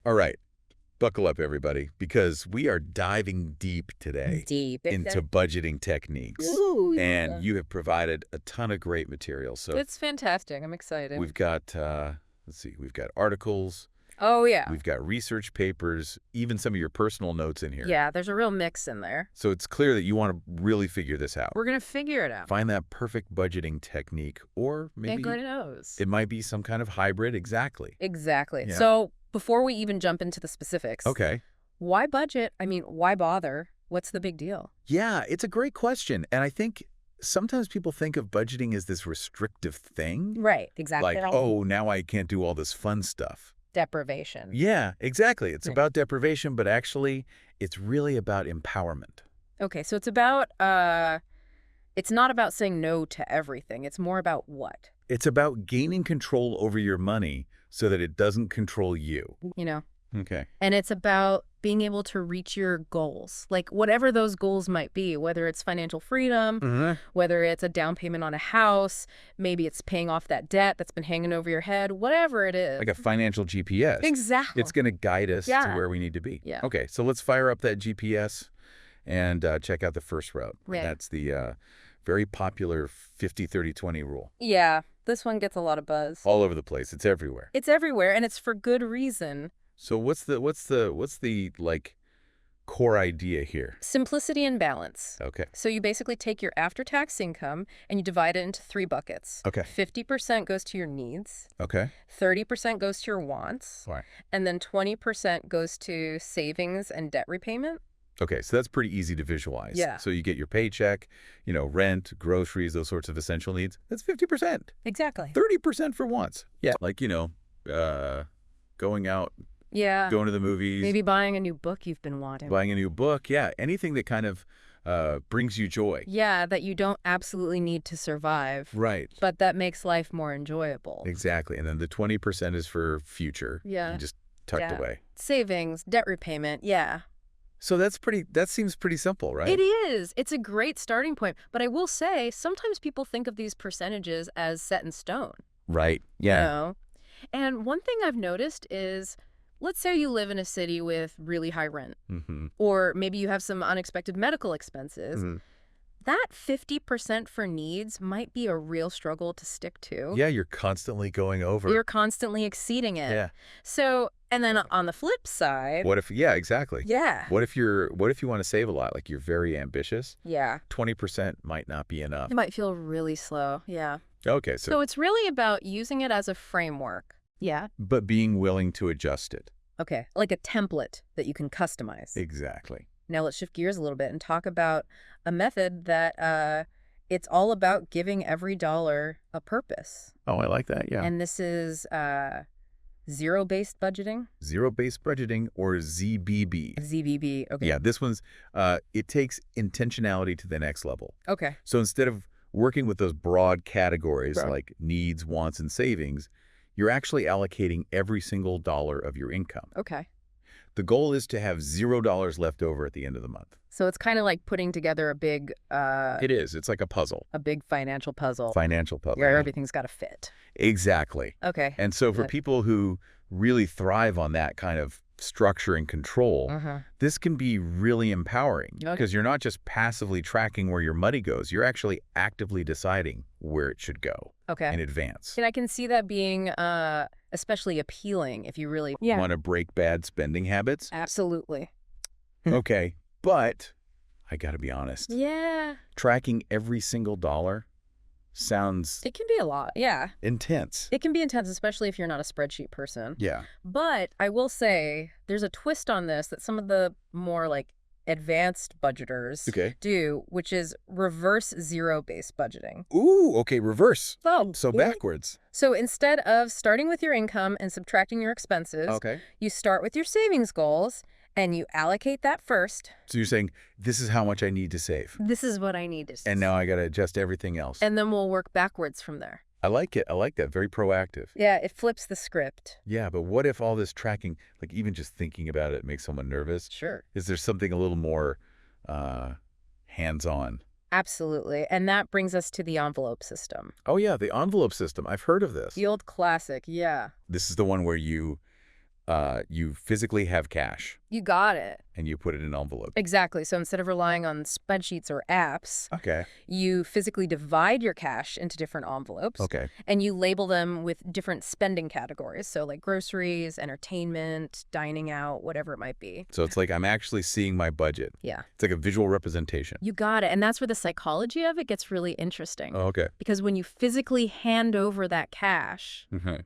All right, buckle up, everybody, because we are diving deep today Deep. into budgeting techniques. Ooh, And yeah. you have provided a ton of great material. So It's fantastic. I'm excited. we've got, let's see, we've got articles, Oh, yeah. we've got research papers, even some of your personal notes in here. Yeah, there's a real mix in there. So it's clear that you want to really figure this out. We're going to figure it out. Find that perfect budgeting technique, or maybe God knows. it might be some kind of hybrid. Exactly. Exactly. Yeah. So before we even jump into the specifics, Okay. why budget? I mean, why bother? What's the big deal? Yeah, it's a great question. And I think sometimes people think of budgeting as this restrictive thing. Right. Exactly. Like, oh, now I can't do all this fun stuff. Deprivation. Yeah, exactly. It's Right. about deprivation, but actually it's really about empowerment. Okay. So it's about, it's not about saying no to everything. It's more about what? It's about gaining control over your money so that it doesn't control you. You know? Okay. And it's about being able to reach your goals, like whatever those goals might be, whether it's financial freedom, whether it's a down payment on a house, maybe it's paying off that debt that's been hanging over your head, whatever it is. Like a financial GPS. Exactly. It's going to guide us to Yeah. where we need to be. Yeah. Okay, so let's fire up that GPS and check out the first route. Right. That's the very popular 50-30-20 rule. Yeah, this one gets a lot of buzz. All over the place. It's everywhere. It's everywhere, and it's for good reason. So what's the like core idea here? Simplicity and balance. Okay. So you basically take your after-tax income and you divide it into 3 buckets. Okay. 50% goes to your needs, Okay. 30% goes to your wants, All right. and then 20% goes to savings and debt repayment. Okay, so that's pretty easy to visualize. Yeah. So you get your paycheck, rent, groceries, those sorts of essential needs. That's 50%. Exactly. 30% for wants. Yeah. Like, going out, Yeah. going to the movies, Maybe buying a new book you've been wanting. buying a new book. Yeah, anything that kind of brings you joy. Yeah, that you don't absolutely need to survive, Right. but that makes life more enjoyable. Exactly. And then the 20% is for future. Yeah. You just tucked Yeah. away. Savings, debt repayment, yeah. So that seems pretty simple, right? It is. It's a great starting point. But I will say, sometimes people think of these percentages as set in stone. Right. You Yeah. know? And one thing I've noticed is, let's say you live in a city with really high rent, Mm-hmm. or maybe you have some unexpected medical expenses. Mm-hmm. That 50% for needs might be a real struggle to stick to. Yeah, you're constantly going over. You're constantly exceeding it. Yeah. So, and then on the flip side, What if, yeah, exactly. yeah. What if you want to save a lot? Like you're very ambitious. Yeah. 20% might not be enough. It might feel really slow. Yeah. Okay, So it's really about using it as a framework. Yeah. but being willing to adjust it. Okay. Like a template that you can customize. Exactly. Now let's shift gears a little bit and talk about a method that it's all about giving every dollar a purpose. Oh, I like that. Yeah. And this is zero-based budgeting. Zero-based budgeting, or ZBB. ZBB. Okay. Yeah, this one's, it takes intentionality to the next level. Okay. So instead of working with those broad categories Right. like needs, wants, and savings, you're actually allocating every single dollar of your income. Okay. The goal is to have $0 left over at the end of the month. So it's kind of like putting together a big It is. It's like a puzzle. financial puzzle Financial puzzle. where everything's got to fit. Exactly. Okay. And so for Good. people who really thrive on that kind of structure and control, this can be really empowering Okay. because you're not just passively tracking where your money goes. You're actually actively deciding where it should go Okay. in advance. And I can see that being especially appealing if you really Want to break bad spending habits? Absolutely. Okay, but I got to be honest. Yeah. Tracking every single dollar sounds It can be a lot. Yeah. intense. It can be intense, especially if you're not a spreadsheet person. Yeah. But I will say there's a twist on this that some of the more like advanced budgeters Okay. do, which is reverse zero-based budgeting. Ooh, okay, reverse. Oh, So backwards. So instead of starting with your income and subtracting your expenses, Okay. you start with your savings goals and you allocate that first. So you're saying, this is how much I need to save. This is what I need to And now I got to adjust everything else. And then we'll work backwards from there. I like it. I like that. Very proactive. Yeah, it flips the script. Yeah, but what if all this tracking, like even just thinking about it, makes someone nervous? Sure. Is there something a little more hands-on? Absolutely. And that brings us to the envelope system. Oh, yeah, the envelope system. I've heard of this. The old classic, yeah. This is the one where you you physically have cash You got it. and you put it in an envelope. Exactly. So instead of relying on spreadsheets or apps, Okay. you physically divide your cash into different envelopes. Okay. And you label them with different spending categories. So like groceries, entertainment, dining out, whatever it might be. So it's like I'm actually seeing my budget. Yeah. It's like a visual representation. You got it. And that's where the psychology of it gets really interesting. Oh, okay. Because when you physically hand over that cash Mm-hmm.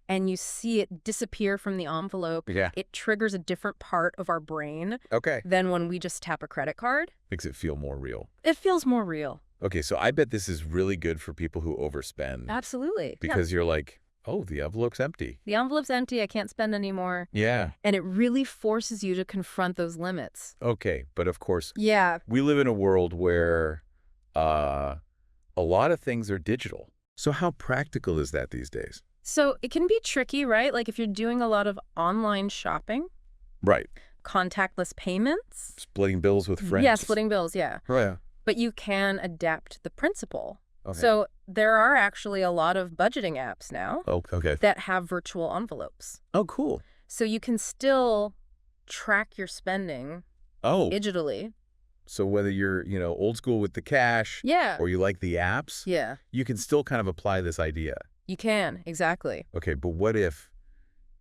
and you see it disappear from the envelope, Yeah. it triggers a different part of our brain Okay. than when we just tap a credit card. Makes it feel more real. It feels more real. Okay, so I bet this is really good for people who overspend. Absolutely. Yeah. Because you're like, oh, the envelope's empty. The envelope's empty. I can't spend anymore. Yeah. And it really forces you to confront those limits. Okay, but of course, Yeah. we live in a world where a lot of things are digital. So how practical is that these days? So it can be tricky, right? Like if you're doing a lot of online shopping, Right. contactless payments. Splitting bills with friends. Yeah, splitting bills, yeah. Oh, yeah. But you can adapt the principle. Okay. So there are actually a lot of budgeting apps now Oh, okay. that have virtual envelopes. Oh, cool. So you can still track your spending Oh, digitally. so whether you're, old school with the cash Yeah. or you like the apps, Yeah, you can still kind of apply this idea. you can. Exactly. Okay, but what if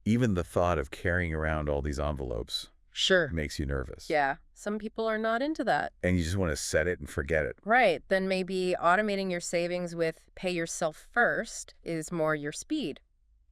even the thought of carrying around all these envelopes Sure. makes you nervous? Yeah. Some people are not into that. And you just want to set it and forget it. Right. Then maybe automating your savings with pay yourself first is more your speed.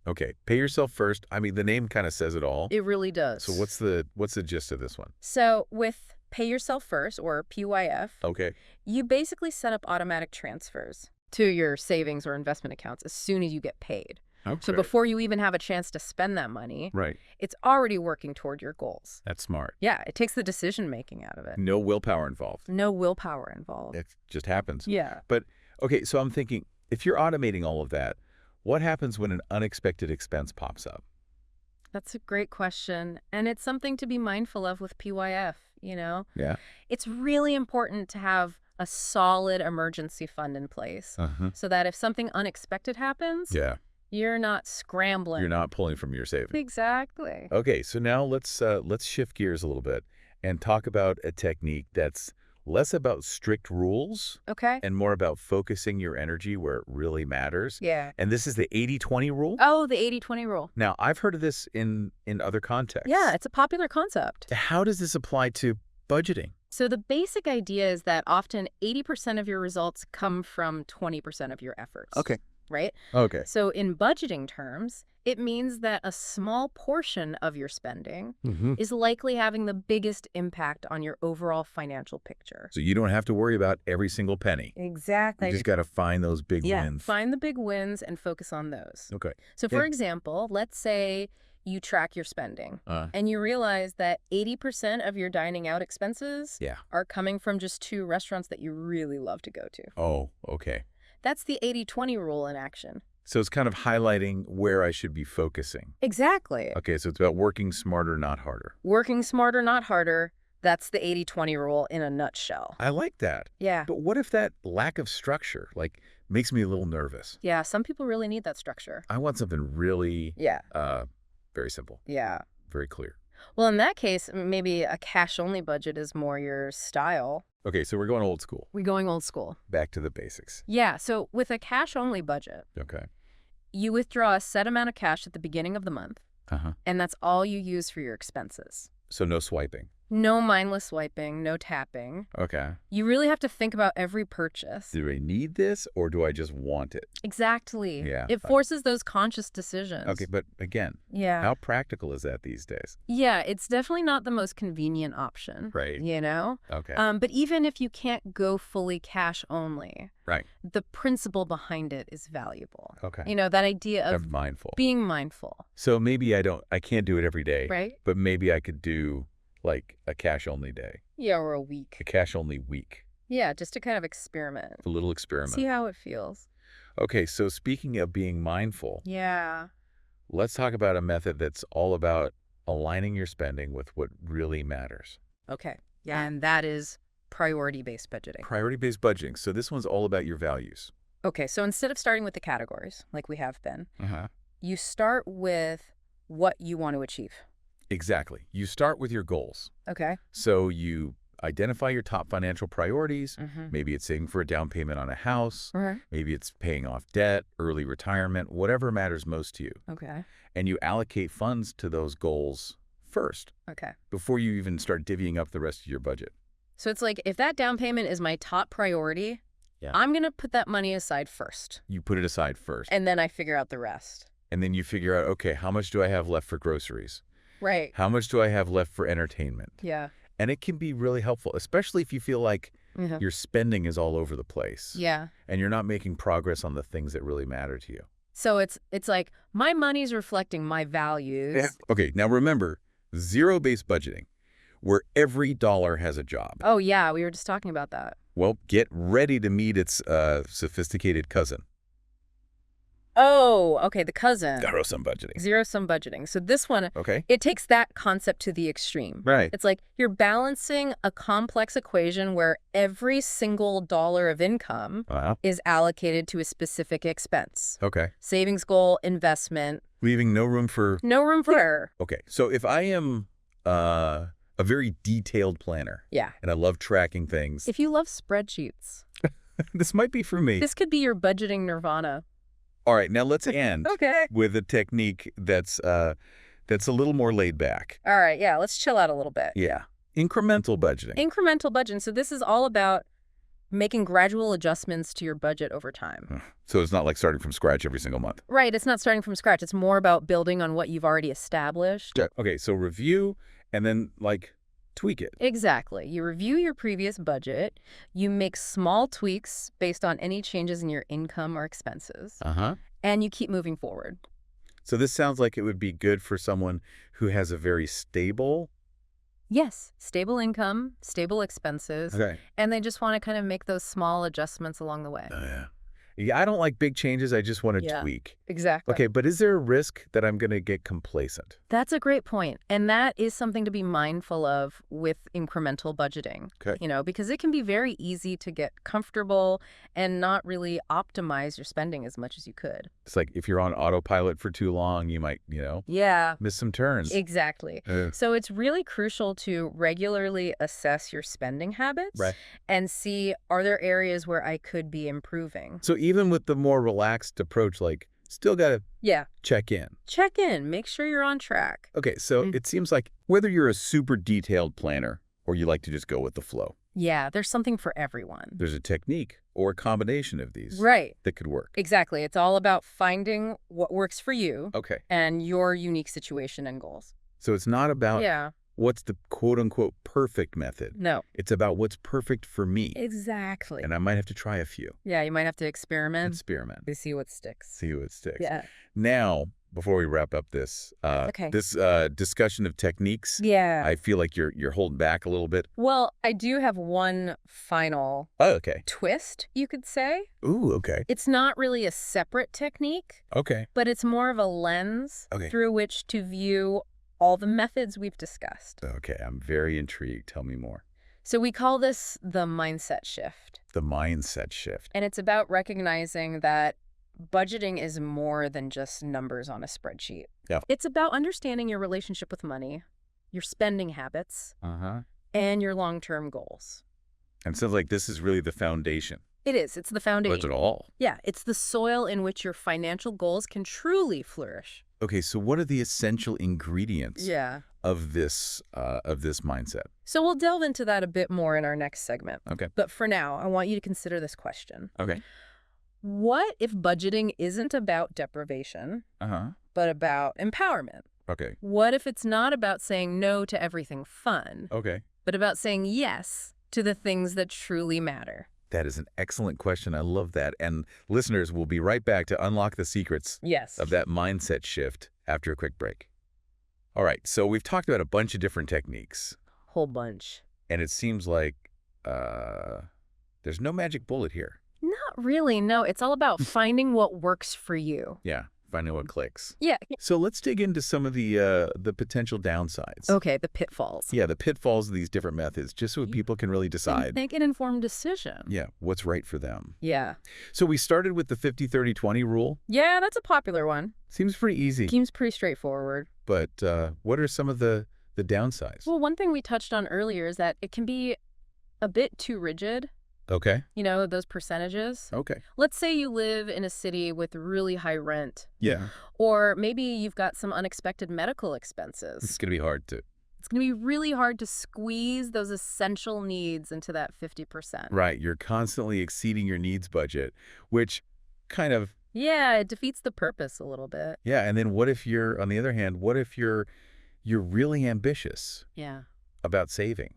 Okay, pay yourself first. I mean, the name kind of says it all. It really does. So what's the gist of this one? So with pay yourself first, or PYF, Okay. you basically set up automatic transfers to your savings or investment accounts as soon as you get paid. Okay. So before you even have a chance to spend that money, Right. it's already working toward your goals. That's smart. Yeah, it takes the decision-making out of it. No willpower involved. No willpower involved. It just happens. Yeah. But, okay, so I'm thinking, if you're automating all of that, what happens when an unexpected expense pops up? That's a great question. And it's something to be mindful of with PYF, Yeah. It's really important to have a solid emergency fund in place Uh-huh. so that if something unexpected happens, Yeah. you're not scrambling. You're not pulling from your savings. Exactly. Okay, so now let's shift gears a little bit and talk about a technique that's less about strict rules Okay. and more about focusing your energy where it really matters. Yeah. And this is the 80-20 rule. Oh, the 80-20 rule. Now, I've heard of this in other contexts. Yeah, it's a popular concept. How does this apply to budgeting? So the basic idea is that often 80% of your results come from 20% of your efforts. Right? Okay. So in budgeting terms, it means that a small portion of your spending is likely having the biggest impact on your overall financial picture. So you don't have to worry about every single penny. Exactly. You just got to find those big wins. Find the big wins and focus on those. Okay. So for example, let's say you track your spending and you realize that 80% of your dining out expenses are coming from just 2 restaurants that you really love to go to. Oh, okay. That's the 80-20 rule in action. So it's kind of highlighting where I should be focusing. Exactly. Okay, so it's about working smarter, not harder. Working smarter, not harder. That's the 80-20 rule in a nutshell. I like that. Yeah. But what if that lack of structure, makes me a little nervous? Yeah, some people really need that structure. I want something really, very simple, Yeah. very clear. Well, in that case, maybe a cash-only budget is more your style. Okay, so we're going old school. We're going old school. Back to the basics. Yeah, so with a cash-only budget, Okay. you withdraw a set amount of cash at the beginning of the month, Uh-huh. and that's all you use for your expenses. So no swiping. No mindless swiping, no tapping. Okay. You really have to think about every purchase. Do I need this or do I just want it? Exactly. Yeah. It forces those conscious decisions. Okay, but again, Yeah. how practical is that these days? Yeah, it's definitely not the most convenient option. Right. Okay. Okay. But even if you can't go fully cash only, Right. the principle behind it is valuable. Okay. That idea of I'm mindful. being mindful. So maybe I can't do it every day. Right? But maybe I could do a cash-only day, Yeah, or a week. a cash-only week, Yeah, just to kind of experiment. a little experiment. See how it feels. Okay, so speaking of being mindful, Yeah. let's talk about a method that's all about aligning your spending with what really matters. Okay. Yeah. And that is priority-based budgeting. Priority-based budgeting. So this one's all about your values. Okay, so instead of starting with the categories, like we have been, Uh-huh. you start with what you want to achieve. Exactly. You start with your goals. Okay. So you identify your top financial priorities. Maybe it's saving for a down payment on a house. Right. Maybe it's paying off debt, early retirement, whatever matters most to you. Okay. And you allocate funds to those goals first Okay. before you even start divvying up the rest of your budget. So it's like, if that down payment is my top priority, Yeah. I'm going to put that money aside first. You put it aside first. And then I figure out the rest. And then you figure out, okay, how much do I have left for groceries? Right. How much do I have left for entertainment? Yeah. And it can be really helpful, especially if you feel like your spending is all over the place. Yeah. And you're not making progress on the things that really matter to you. So it's like, my money's reflecting my values. Yeah. Okay, now remember, zero-based budgeting, where every dollar has a job. Oh, yeah. We were just talking about that. Well, get ready to meet its sophisticated cousin. Oh, okay. The cousin. Zero-sum budgeting. Zero-sum budgeting. So this one, Okay. it takes that concept to the extreme. Right. It's like you're balancing a complex equation where every single dollar of income is allocated to a specific expense. Okay. Savings goal, investment. Leaving no room for... No room for error. Okay, so if I am a very detailed planner... Yeah. And I love tracking things... If you love spreadsheets... this might be for me. This could be your budgeting nirvana. All right, now let's end Okay. with a technique that's a little more laid back. All right, yeah, let's chill out a little bit. Yeah. Incremental budgeting. Incremental budgeting. So this is all about making gradual adjustments to your budget over time. So it's not like starting from scratch every single month. Right, it's not starting from scratch. It's more about building on what you've already established. Okay, so review and then, like, tweak it. Exactly. You review your previous budget. You make small tweaks based on any changes in your income or expenses. And you keep moving forward. So this sounds like it would be good for someone who has a very stable... Yes, stable income, stable expenses. Okay. And they just want to kind of make those small adjustments along the way. Yeah, I don't like big changes. I just want to tweak. Exactly. Okay, but is there a risk that I'm going to get complacent? That's a great point. And that is something to be mindful of with incremental budgeting. Okay. You know, because it can be very easy to get comfortable and not really optimize your spending as much as you could. It's like if you're on autopilot for too long, you might, Yeah. miss some turns. Exactly. So it's really crucial to regularly assess your spending habits and see, are there areas where I could be improving? So even with the more relaxed approach, like, still got to check in. Check in. Make sure you're on track. Okay, so it seems like whether you're a super detailed planner or you like to just go with the flow. Yeah, there's something for everyone. There's a technique or a combination of these that could work. Exactly. It's all about finding what works for you and your unique situation and goals. So it's not about what's the quote-unquote perfect method. No. It's about what's perfect for me. Exactly. And I might have to try a few. Yeah, you might have to experiment. Experiment. To see what sticks. See what sticks. Yeah. Now, before we wrap up this discussion of techniques, I feel like you're holding back a little bit. Well, I do have one final twist, you could say. Ooh, okay. It's not really a separate technique. Okay. But it's more of a lens through which to view all the methods we've discussed. Okay, I'm very intrigued. Tell me more. So we call this the mindset shift. The mindset shift. And it's about recognizing that budgeting is more than just numbers on a spreadsheet. Yeah. It's about understanding your relationship with money, your spending habits, and your long-term goals. And it sounds like this is really the foundation. It is. It's the foundation. That's it all. Yeah, it's the soil in which your financial goals can truly flourish. Okay, so what are the essential ingredients of this mindset? So we'll delve into that a bit more in our next segment. Okay. But for now, I want you to consider this question. Okay. What if budgeting isn't about deprivation, but about empowerment? Okay. What if it's not about saying no to everything fun, but about saying yes to the things that truly matter? That is an excellent question. I love that. And listeners, we'll be right back to unlock the secrets of that mindset shift after a quick break. All right, so we've talked about a bunch of different techniques. Whole bunch. And it seems like there's no magic bullet here. Not really, no. It's all about finding what works for you. Yeah, finding what clicks. Yeah. So let's dig into some of the potential downsides. Okay, the pitfalls. Yeah, the pitfalls of these different methods, just so people can really decide. Make an informed decision. Yeah, what's right for them. Yeah. So we started with the 50-30-20 rule. Yeah, that's a popular one. Seems pretty easy. Seems pretty straightforward. But what are some of the downsides? Well, one thing we touched on earlier is that it can be a bit too rigid. Okay. You know, those percentages. Okay. Let's say you live in a city with really high rent. Yeah. Or maybe you've got some unexpected medical expenses. It's going to be hard to... It's going to be really hard to squeeze those essential needs into that 50%. Right. You're constantly exceeding your needs budget, which kind of... Yeah, it defeats the purpose a little bit. Yeah, and then what if you're, on the other hand, what if you're really ambitious about saving?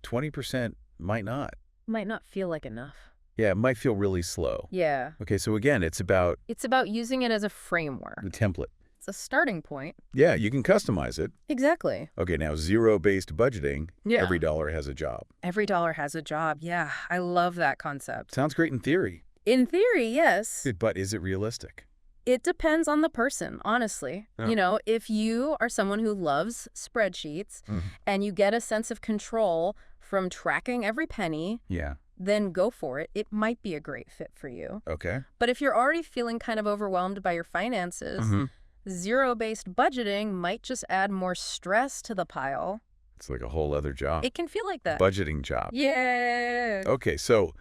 20% might not. Might not feel like enough. Yeah, it might feel really slow. Yeah. Okay, so again, it's about... It's about using it as a framework. The template. It's a starting point. Yeah, you can customize it. Exactly. Okay, now zero-based budgeting, yeah. Every dollar has a job. Every dollar has a job. Yeah, I love that concept. Sounds great in theory. In theory, yes. But is it realistic? It depends on the person, honestly. Oh. You know, if you are someone who loves spreadsheets and you get a sense of control from tracking every penny, then go for it. It might be a great fit for you. Okay. But if you're already feeling kind of overwhelmed by your finances, zero-based budgeting might just add more stress to the pile. It's like a whole other job. It can feel like that. Budgeting job. Yeah. Okay, so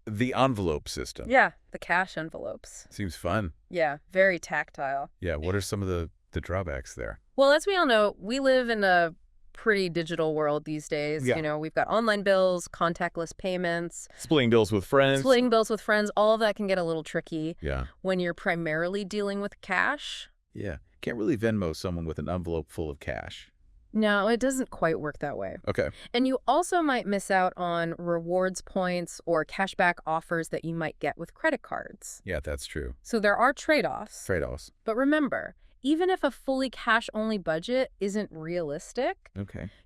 the envelope system. Yeah, the cash envelopes. Seems fun. Yeah, very tactile. Yeah, what are some of the drawbacks there? Well, as we all know, we live in a pretty digital world these days. Yeah. You know, we've got online bills, contactless payments. Splitting bills with friends. Splitting bills with friends. All of that can get a little tricky. Yeah. When you're primarily dealing with cash. Yeah. Can't really Venmo someone with an envelope full of cash. No, it doesn't quite work that way. Okay. And you also might miss out on rewards points or cashback offers that you might get with credit cards. Yeah, that's true. So there are trade-offs. Trade-offs. But remember, even if a fully cash-only budget isn't realistic,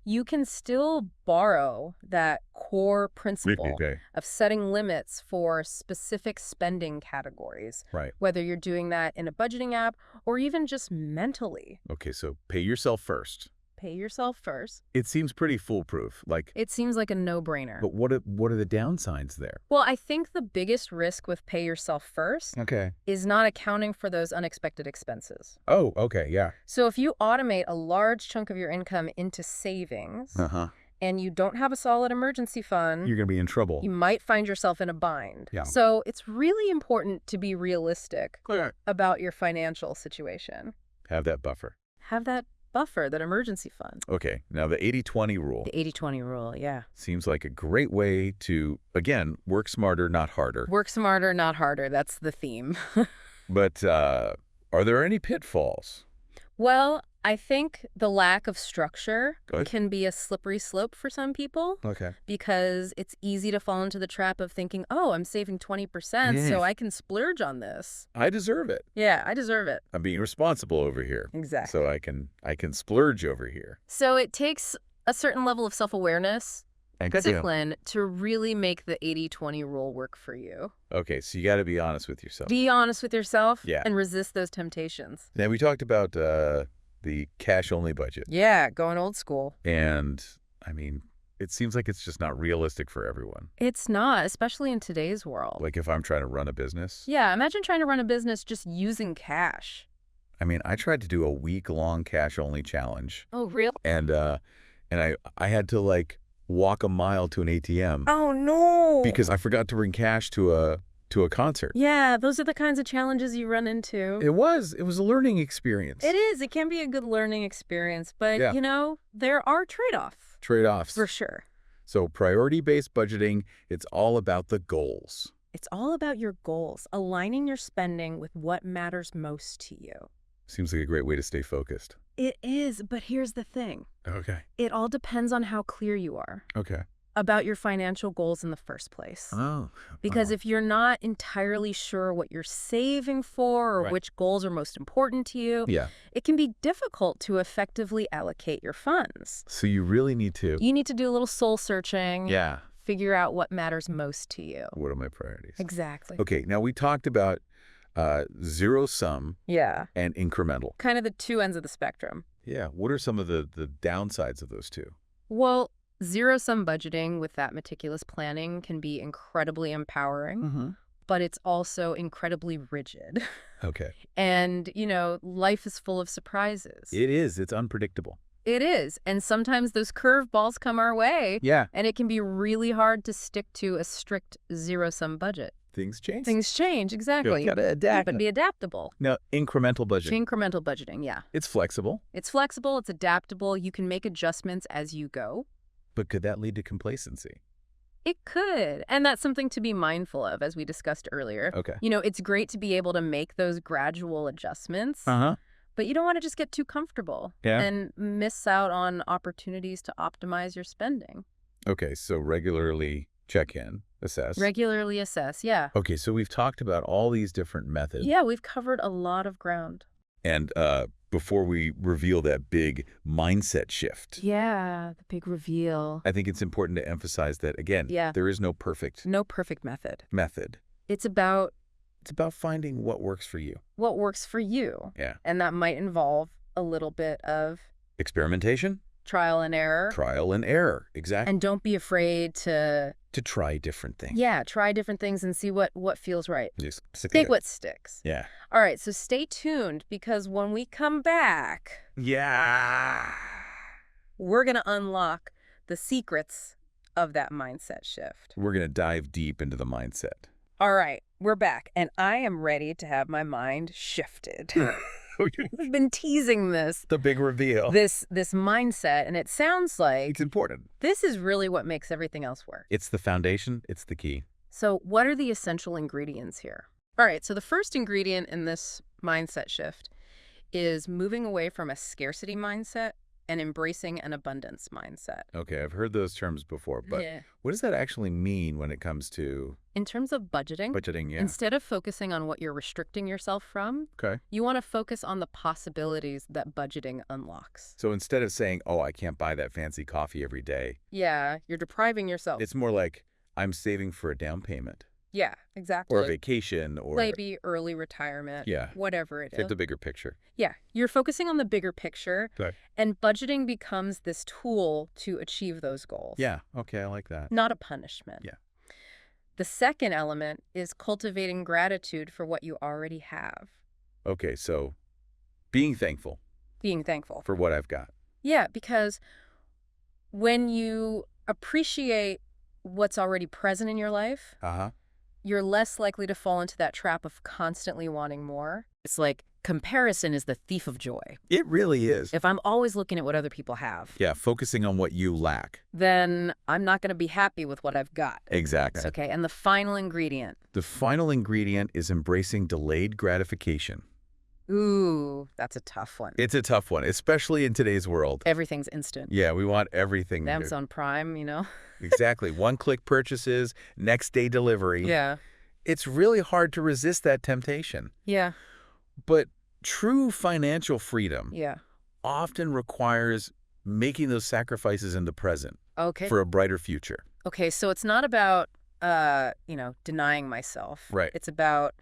you can still borrow that core principle of setting limits for specific spending categories. Right. Whether you're doing that in a budgeting app or even just mentally. Okay, so pay yourself first. Pay yourself first. It seems pretty foolproof. It seems like a no-brainer. But what are the downsides there? Well, I think the biggest risk with pay yourself first is not accounting for those unexpected expenses. Oh, okay, yeah. So if you automate a large chunk of your income into savings and you don't have a solid emergency fund, you're going to be in trouble. You might find yourself in a bind. Yeah. So it's really important to be realistic about your financial situation. Have that buffer. Have that buffer, that emergency fund. Okay. Now, the 80-20 rule. The 80-20 rule, yeah. Seems like a great way to, again, work smarter, not harder. Work smarter, not harder. That's the theme. But are there any pitfalls? Well, I think the lack of structure can be a slippery slope for some people. Okay. Because it's easy to fall into the trap of thinking, oh, I'm saving 20%, so I can splurge on this. I deserve it. Yeah, I deserve it. I'm being responsible over here. Exactly. So I can splurge over here. So it takes a certain level of self-awareness, discipline, to really make the 80-20 rule work for you. Okay, so you got to be honest with yourself. Be honest with yourself and resist those temptations. Now, we talked about the cash-only budget. Yeah, going old school. And, I mean, it seems like it's just not realistic for everyone. It's not, especially in today's world. Like if I'm trying to run a business. Yeah, imagine trying to run a business just using cash. I mean, I tried to do a week-long cash-only challenge. Oh, really? And I had to, like, walk a mile to an ATM. Oh, no! Because I forgot to bring cash to a concert. Yeah, those are the kinds of challenges you run into. It was a learning experience. It is. It can be a good learning experience. But, you know, there are trade-offs. Trade-offs. For sure. So priority-based budgeting, it's all about the goals. It's all about your goals, aligning your spending with what matters most to you. Seems like a great way to stay focused. It is, but here's the thing. Okay. It all depends on how clear you are. Okay. About your financial goals in the first place. Oh. Because if you're not entirely sure what you're saving for or which goals are most important to you, it can be difficult to effectively allocate your funds. So you really need to... You need to do a little soul searching. Yeah. Figure out what matters most to you. What are my priorities? Exactly. Okay, now we talked about Zero sum Yeah. and incremental. Kind of the two ends of the spectrum. Yeah. What are some of the downsides of those two? Well, zero-sum budgeting with that meticulous planning can be incredibly empowering, but it's also incredibly rigid. Okay. And, life is full of surprises. It is. It's unpredictable. It is. And sometimes those curveballs come our way. Yeah. And it can be really hard to stick to a strict zero-sum budget. Things change. Things change, exactly. You got to adapt. But be adaptable. Now, incremental budgeting. Incremental budgeting, yeah. It's flexible. It's flexible. It's adaptable. You can make adjustments as you go. But could that lead to complacency? It could. And that's something to be mindful of, as we discussed earlier. Okay. It's great to be able to make those gradual adjustments. But you don't want to just get too comfortable and miss out on opportunities to optimize your spending. Okay, so regularly check in, assess. Regularly assess, yeah. Okay, so we've talked about all these different methods. Yeah, we've covered a lot of ground. And before we reveal that big mindset shift. Yeah, the big reveal. I think it's important to emphasize that, again, there is no perfect method. It's about finding what works for you. What works for you. Yeah. And that might involve a little bit of experimentation. Trial and error. Trial and error, exactly. And don't be afraid to try different things. Yeah, try different things and see what feels right. Just take what sticks. Yeah. All right, so stay tuned because when we come back, we're going to unlock the secrets of that mindset shift. We're going to dive deep into the mindset. All right, we're back, and I am ready to have my mind shifted. We've been teasing this. The big reveal. This mindset, and it sounds like it's important. This is really what makes everything else work. It's the foundation. It's the key. So what are the essential ingredients here? All right, so the first ingredient in this mindset shift is moving away from a scarcity mindset and embracing an abundance mindset. Okay, I've heard those terms before, but what does that actually mean when it comes to... In terms of budgeting? Budgeting, yeah. Instead of focusing on what you're restricting yourself from, you want to focus on the possibilities that budgeting unlocks. So instead of saying, oh, I can't buy that fancy coffee every day. Yeah, you're depriving yourself. It's more like, I'm saving for a down payment. Yeah, exactly. Or a vacation, or... maybe early retirement. Yeah. Whatever it is. Take the bigger picture. Yeah, you're focusing on the bigger picture, and budgeting becomes this tool to achieve those goals. Yeah, okay, I like that. Not a punishment. Yeah. The second element is cultivating gratitude for what you already have. Okay, so being thankful. Being thankful. For what I've got. Yeah, because when you appreciate what's already present in your life, you're less likely to fall into that trap of constantly wanting more. It's like comparison is the thief of joy. It really is. If I'm always looking at what other people have. Yeah, focusing on what you lack. Then I'm not going to be happy with what I've got. Exactly. Okay, and the final ingredient. The final ingredient is embracing delayed gratification. Ooh, that's a tough one. It's a tough one, especially in today's world. Everything's instant. Yeah, we want everything. Amazon Prime, Exactly. One-click purchases, next-day delivery. Yeah. It's really hard to resist that temptation. Yeah. But true financial freedom often requires making those sacrifices in the present for a brighter future. Okay, so it's not about, denying myself. Right. It's about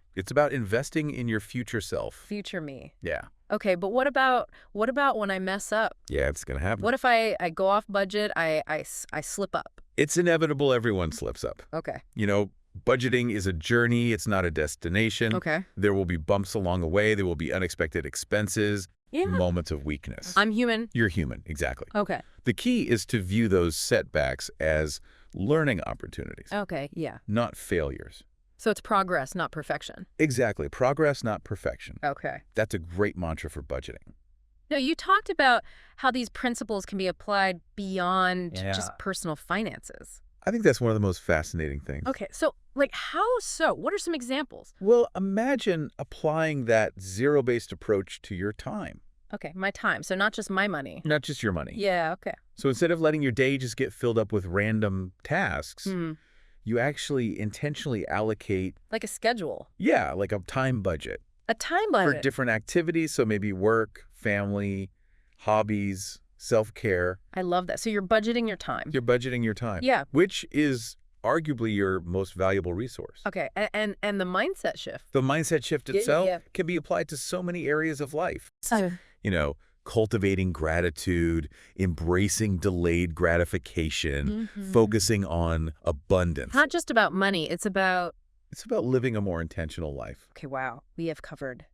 investing in your future self. Future me. Yeah. Okay, but what about when I mess up? Yeah, it's going to happen. What if I go off budget, I slip up? It's inevitable everyone slips up. Okay. Budgeting is a journey. It's not a destination. Okay. There will be bumps along the way. There will be unexpected expenses, moments of weakness. I'm human. You're human. Exactly. Okay. The key is to view those setbacks as learning opportunities. Okay, yeah. Not failures. So it's progress, not perfection. Exactly. Progress, not perfection. Okay. That's a great mantra for budgeting. Now, you talked about how these principles can be applied beyond just personal finances. I think that's one of the most fascinating things. Okay, so, how so? What are some examples? Well, imagine applying that zero-based approach to your time. Okay, my time. So not just my money. Not just your money. Yeah, okay. So instead of letting your day just get filled up with random tasks, you actually intentionally allocate... Like a schedule. Yeah, like a time budget. A time budget? For different activities, so maybe work, family, hobbies, self-care. I love that. So you're budgeting your time. You're budgeting your time. Yeah. Which is arguably your most valuable resource. Okay, and the mindset shift. The mindset shift itself Yeah. can be applied to so many areas of life. So, You know, cultivating gratitude, embracing delayed gratification, focusing on abundance. not just about money, it's about... It's about living a more intentional life. Okay, wow. We have covered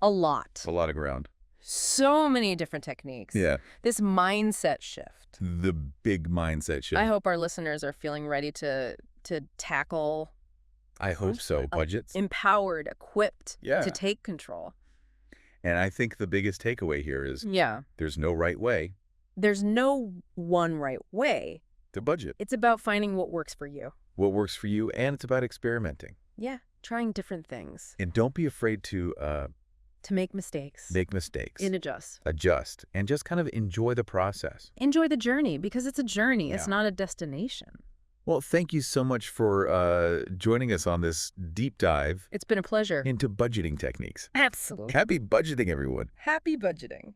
a lot. A lot of ground. So many different techniques. Yeah. This mindset shift. The big mindset shift. I hope our listeners are feeling ready to tackle... I hope so. Budgets. Empowered, equipped Yeah. to take control. And I think the biggest takeaway here is Yeah. there's no right way There's no one right way. to budget. It's about finding what works for you. What works for you, and it's about experimenting. Yeah, trying different things. And don't be afraid to make mistakes. make mistakes. And adjust. Adjust. And just kind of enjoy the process. Enjoy the journey, because it's a journey. Yeah. It's not a destination. Well, thank you so much for joining us on this deep dive It's been a pleasure. into budgeting techniques. Absolutely. Happy budgeting, everyone. Happy budgeting.